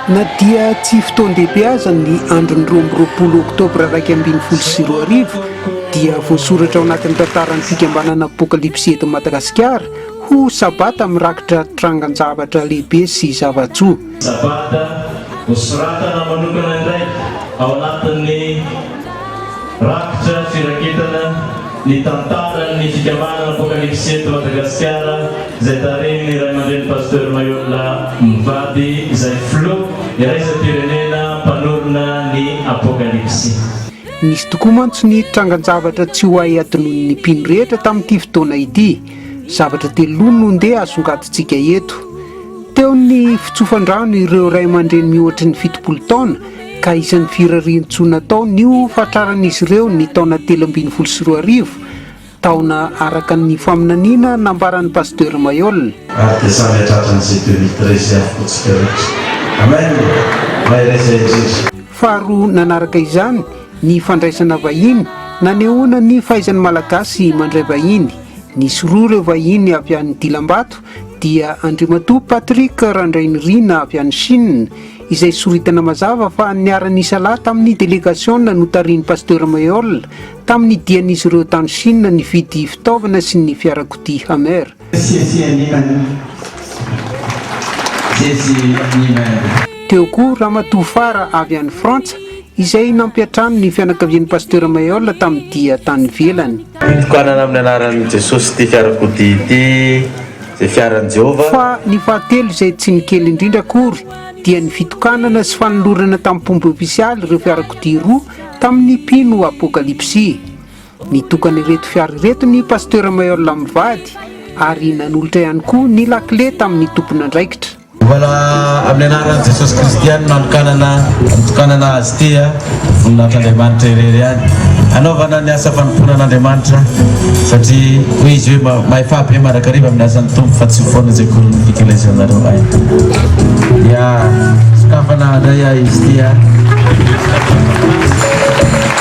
Na dia tsy fotoan-dehibe aza ny andron'ny 12 oktobra 2024 dia voasoratra ao anatin'ny tantaran'ny fikambanana apokalipsy eto Madagasikara ho sabata mirakitra trangan-javatra lehibe sy zava-tsoa. Sabata voasoratana manokana indray ao anatin'ny rakitra firaketana ny tantaran'ny fikambanana apokalipsy eto Madagasikara izay tarehin'ny Ray aman-dreny Pasteur Mayola Mivady izay Flo iraisam-pirenena mpanorona ny apokalipsy. Nisy tokoa mantsy ny trangan-javatra tsy ho hay adinoin'ny mpino rehetra tamin'ity fotoana ity. Zavatra telo no ndeha asongadintsika eto. Teo ny fitsofan-drano ireo Ray aman-dreny mihoatra ny 70 taona ka isan'ny firarian-tsoa natao nio fatraran'izy ireo ny taona 2024 taona araka ny faminaniana nambaran'ny Pasteur Mayola. Ary dia samy atratranyizay 2013 avokotsika rehetra. Amen. Mahaizay Jesu. Faharoa nanaraka izany ny fandraisana vahiny nanehoana ny fahaizan'ny malagasy mandray vahiny. Nisy roa ireo vahiny avy any Dilambato dia Andriamatoa Patrick Randrainirina avy any Chine izay soritana mazava fa niara-nisa lahy tamin'ny délégation notarian'ny Pasteur Mayola tamin'ny dian'izy ireo tany Chine nividy fitaovana sy ny fiarakodia Hummer. Teo koa Ramatoa Fara avy any Frantsa izay nampiatrano ny fianakavian'ny Pasteur Mayola tamin'ny dia tany ivelany. Fitokanana amin'ny anaran'i Jesosy ity fiarakodia ity izay fiaran'i Jehovah. Fa ny fahatelo izay tsy nikely indrindra akory dia ny fitokanana sy fanolorana tamin'ny mpomby ofisialy ireo fiarakodia roa tamin'ny mpino apokalipsy. Nitokana ireto fiara ireto ny Pasteur Mayola Mivady ary nanolotra ihany koa ny lakile tamin'ny tompona andraikitra. Voilà, amin'ny anaran'i Jesosy Kristiany nitokanana azy ity voninahitran'Andriamanitra irery ihany anaovana ny asa fanomponan'Andriamanitra satria hoy izy hoe mahay fahabe marakariva amin'ny asan'ny tompo fa tsy foana izay korony eklesianareo ay. Dia sokafana indray izy ity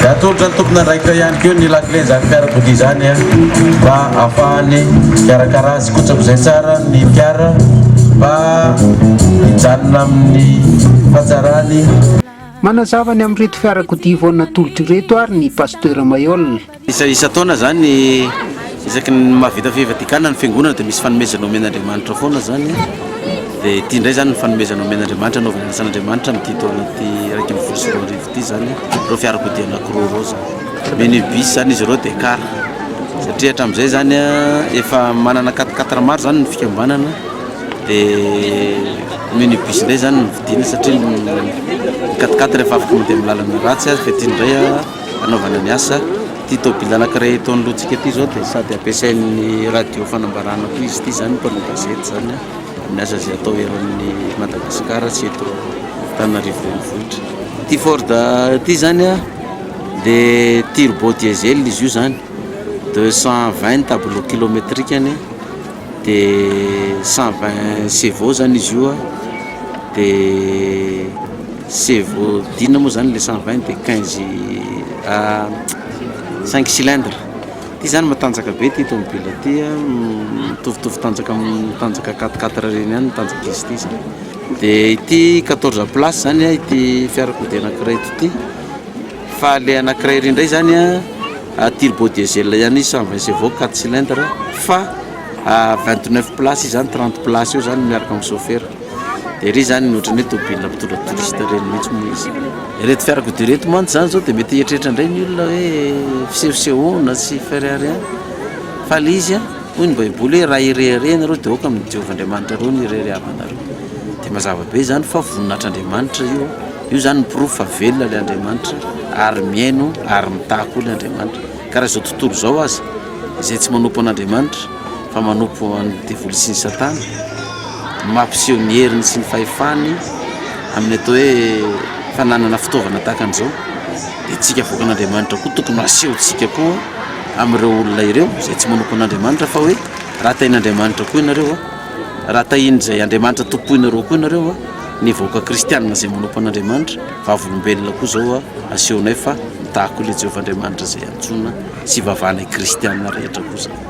dia atolotra ny tompona andraikitra ihany keo ny lakile zany fiarakodia zany mba ahafahany mikarakara azy kotrap'izay tsara ny fiara mba hijanona amin'ny fahatsarany. Manazavany amin'ireto fiarakodia vao natolotra ireto ary ny Pasteur Mayola. Isa taona zany isaky ny mahavita fivadikana ny fiangonana dia misy fanomezana omen'Andriamanitra foana zany. Dia ity indray zany ny fanomezana omen'Andriamanitra anaovana asan'Andriamanitra amin'ity taona ity 2024 ity zany ireo fiarakodia anankiroa ireo zany. Minibus zany izy ireo dia car satria hatramin'izay zany efa manana 4x4 maro zany ny fikambanana. Dia minibus indray zany nividiana satria 4x4 rehefa afaka mandeha amin'ny lalana ratsy azy fa ity indray anaovana ny asa. Ity tôbily anankiray eto anoloantsika ity zao dia sady ampiasain'ny radio fanambarana koa izy ity zany mpanao gazety zany amin'ny asa izay atao eran'ny Madagasikara sy eto Antananarivo renivohitra. Ity Ford ity zany dia turbo diesel izy io zany 220 tableau kilométrikany dia 120 chevaux zany izy io dia chevaux dina moa zany le 120 dia 5 cylindres. Ity zany matanjaka be ity tomobile ity mitovitovy tanjaka 4x4 reny ihany tanjaka izy ity zany. Dia ity 14 place zany ity fiarakodia anankiray ity fa le anankiray ry indray zany turbo diesel ihany 120 chevaux 4 cylindres fa 29 place izy zany 30 place eo zany miaraka amin'ny chauffeur. Dia ry zany ohatrany hoe tôbily mpitondra touriste reny mihitsy moa izy. Ireto fiarakodia reto mantsy zany zao dia mety hieritreritra indray ny olona hoe fisehosehoana sy fereary fa le izy hoy ny baiboly hoe raha irehere nareo dia oka amin'ny Jehovahandriamanitra reo ny irereavanareo. Dia mazava be zany fa voninahitr'Andriamanitra io zany proof fa velona le Andriamanitra ary miaino ary mitako le Andriamanitra. Ka raha izao tontolo zao azy izay tsy manompo an'Andriamanitra fa manompo an'ny devoly sy ny satana mampiseho ny heriny sy ny fahefany amin'ny atao hoe fananana fitaovana tahaka an'izao dia tsika voakan'Andriamanitra koa tokony asehontsika koa amin'ireo olona ireo izay tsy manompo an'Andriamanitra fa hoe raha tahin'Andriamanitra koa ianareo raha tahiny izay Andriamanitra tompoinareo koa ianareo ny vahoaka kristianina izay manompo an'Andriamanitra vavolombelona koa zao asehonay fa mitahako ilay Jehovahandriamanitra izay antsoina sy vavanay kristianina rehetra koa zany.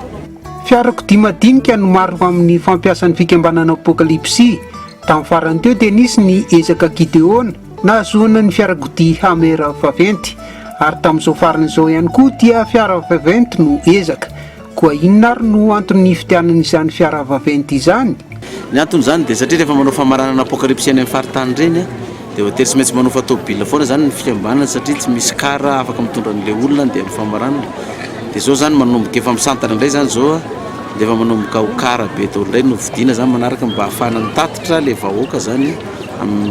Fiarakodia madinika no maro amin'ny fampiasan'ny fikambanana apokalipsy tamin'ny farany teo dia nisy ny ezaka Gideona nahazoana ny fiarakodia Hamera vaventy, ary tamin'izao farany izao ihany koa dia fiara vaventy no ezaka. Koa inona ary no antony fitianana izany fiara vaventy izany? Ny antony zany dia satria rehefa manao famaranana apokalipsiana amin'ny faritany reny dia hotely tsy maintsy manao fatobila foana zany ny fikambanana, satria tsy misy kara afaka mitondra an'ilay olona dia amin'ny famaranana. Dia zao zany manomboka efa misantana indray zany zao dia efa manomboka ho kara be daholo indray no vidiana zany manaraka mba ahafahana mitatitra ilay vahoaka zany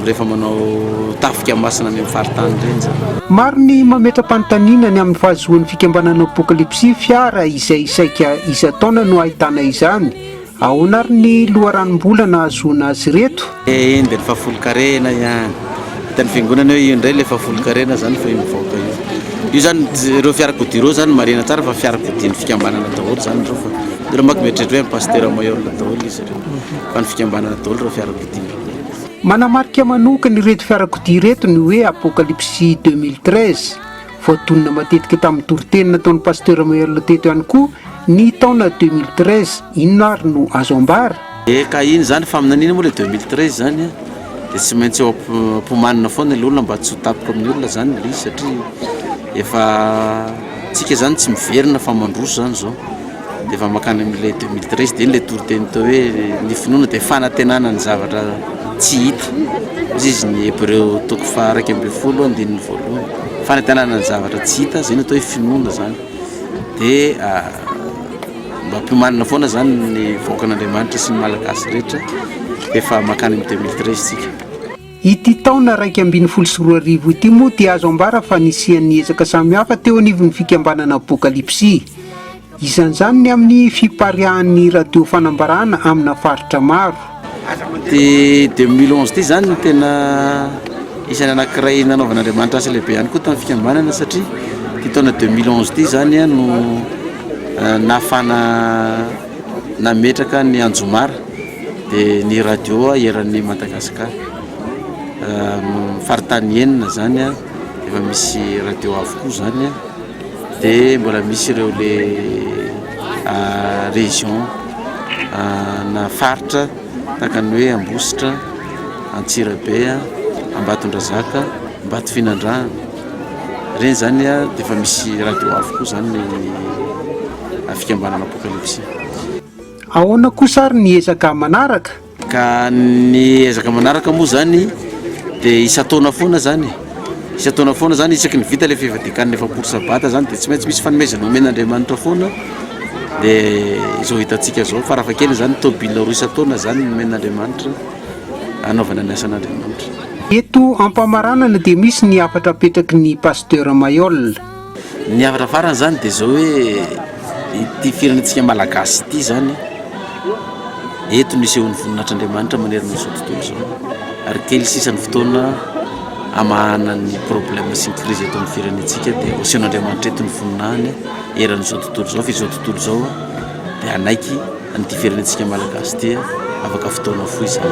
rehefa manao tafika masina any amin'ny faritany reny zany. Maro ny mametra-panontaniana ny amin'ny fahazoan'ny fikambanana apokalipsia fiara izay isaika isa-taona no ahitana izany. Ahoana ary ny loharanom-bola nahazoana azy reto? Dia ny fahafolo-karena ihany hitan'ny fiangonana hoe io indray ilay fahafolo-karena zany fa mivaoka io zany ireo fiarakodia ireo zany marina tsara fa fiarakodia ny fikambanana daholo zany ireo, fa ireo manko mieritreritra hoe pasteur mayor daholo izy ireo fa ny fikambanana daholo ireo fiarakodia. Manamarika manokana ireto fiarakodia ireto ny hoe Apokalipsy 2013, voatonona matetika tamin'ny toriteny nataon'ny pasteur mayor teto ihany koa ny taona 2013. Inona ary no azo ambara? Ka iny zany fa aminan'iny moa le 2013 zany dia tsy maintsy eo ampomanina foana ilay olona mba tsy ho tapoka amin'ny olona zany le izy, satria efa tsika zany tsy miverina fa mandroso zany zao. Dia efa makany amin'ilay 2013 dia iny le toriteny tao hoe ny finoana dia fanantenana ny zavatra tsy hita, izy ny Hébreu 2:12 fanantenana ny zavatra tsy hita, zay ny atao hoe finoana zany. Dia mba ampimanina foana zany ny vahoakan'Andriamanitra sy ny malagasy rehetra, efa makany amin'ny 2013 tsika. Ity taona 2012 ity moa dia azo ambara fa nisian'ny ezaka samihafa teo anivon'ny fikambanana apokalipsia. Isan'izany ny amin'ny fipariahan'ny radio fanambarana amina faritra maro. Dia 2011 ity zany no tena isany anankiray nanaovan'Andriamanitra asa lehibe ihany koa tamin'ny fikambanana, satria ity taona 2011 ity zany no nahafana nametraka ny Anjomara dia ny radio eran'ny Madagasikara faritany enina zany efa misy radio avokoa zany dia mbola misy ireo le région na faritra tahaka ny hoe Ambositra, Antsirabe, Ambatondrazaka, Ambatofinandrano, reny zany dia efa misy radio avokoa zany ny fikambanana apokalipsia. Ahoana kosa ary ny ezaka manaraka? Ka ny ezaka manaraka moa zany dia isa-taona foana zany, isa-taona foana zany isaky ny vita le fivadikan'ny efapolo sabata zany dia tsy maintsy misy fanomezana omen'Andriamanitra foana. Dia izao hitantsika zao farafakely zany tôbila roa isa-taona zany nomen'Andriamanitra anaovana ny asan'Andriamanitra. Eto ampamaranana dia misy ny hafatra apetraky ny pasteur Mayol. Ny hafatra farany zany dia zao hoe ity firenentsika malagasy ity zany eto nisehon'ny voninahitr'Andriamanitra manerana izao tontolo zao, ary kely sisan'ny fotoana amahana ny problème sy ny crise eto amin'ny firenentsika dia osehon'Andriamanitra eto ny voninahiny eran'izao tontolo zao, fa izao tontolo zao dia anaiky an'ity firenentsika malagasy ity afaka fotoana fohy zany.